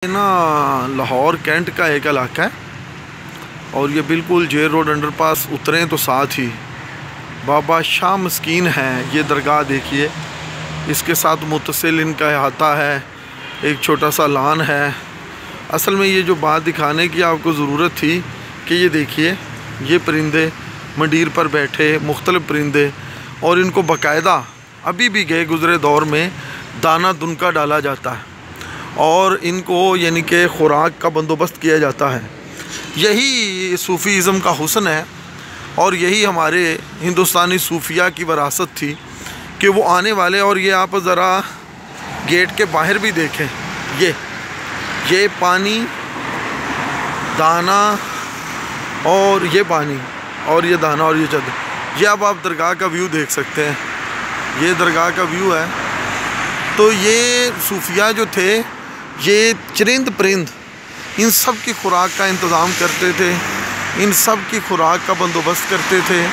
ना लाहौर कैंट का एक इलाका है और ये बिल्कुल जेल रोड अंडरपास उतरें तो साथ ही बाबा शाह मस्कीन है। ये दरगाह देखिए, इसके साथ मुतसिल इनका अहाता है, एक छोटा सा लान है। असल में ये जो बात दिखाने की आपको ज़रूरत थी कि ये देखिए, ये परिंदे मंडीर पर बैठे मुख्तलिफ़ परिंदे, और इनको बाकायदा अभी भी गए गुज़रे दौर में दाना दुनका डाला जाता है और इनको यानी कि खुराक का बंदोबस्त किया जाता है। यही सूफ़ीज़म का हुस्न है और यही हमारे हिंदुस्तानी सूफिया की विरासत थी कि वो आने वाले। और ये आप ज़रा गेट के बाहर भी देखें, ये पानी, दाना और ये पानी और ये दाना और ये चादर, ये अब आप दरगाह का व्यू देख सकते हैं। ये दरगाह का व्यू है। तो ये सूफिया जो थे, ये चरिंद परिंद इन सब की खुराक का इंतज़ाम करते थे, इन सब की खुराक का बंदोबस्त करते थे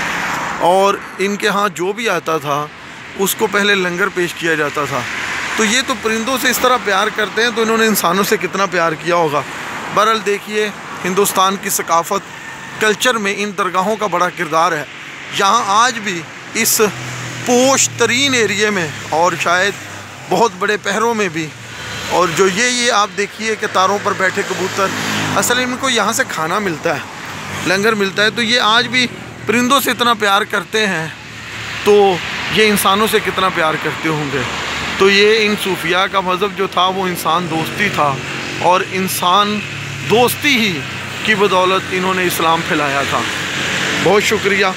और इनके यहाँ जो भी आता था उसको पहले लंगर पेश किया जाता था। तो ये तो परिंदों से इस तरह प्यार करते हैं, तो इन्होंने इंसानों से कितना प्यार किया होगा। बहरहाल देखिए, हिंदुस्तान की सकाफ़त कल्चर में इन दरगाहों का बड़ा किरदार है। यहाँ आज भी इस पोश तरीन एरिए में और शायद बहुत बड़े पहरों में भी, और जो ये आप देखिए कि तारों पर बैठे कबूतर, असल में इनको यहाँ से खाना मिलता है, लंगर मिलता है। तो ये आज भी परिंदों से इतना प्यार करते हैं, तो ये इंसानों से कितना प्यार करते होंगे। तो ये इन सूफिया का मज़हब जो था वो इंसान दोस्ती था, और इंसान दोस्ती ही की बदौलत इन्होंने इस्लाम फैलाया था। बहुत शुक्रिया।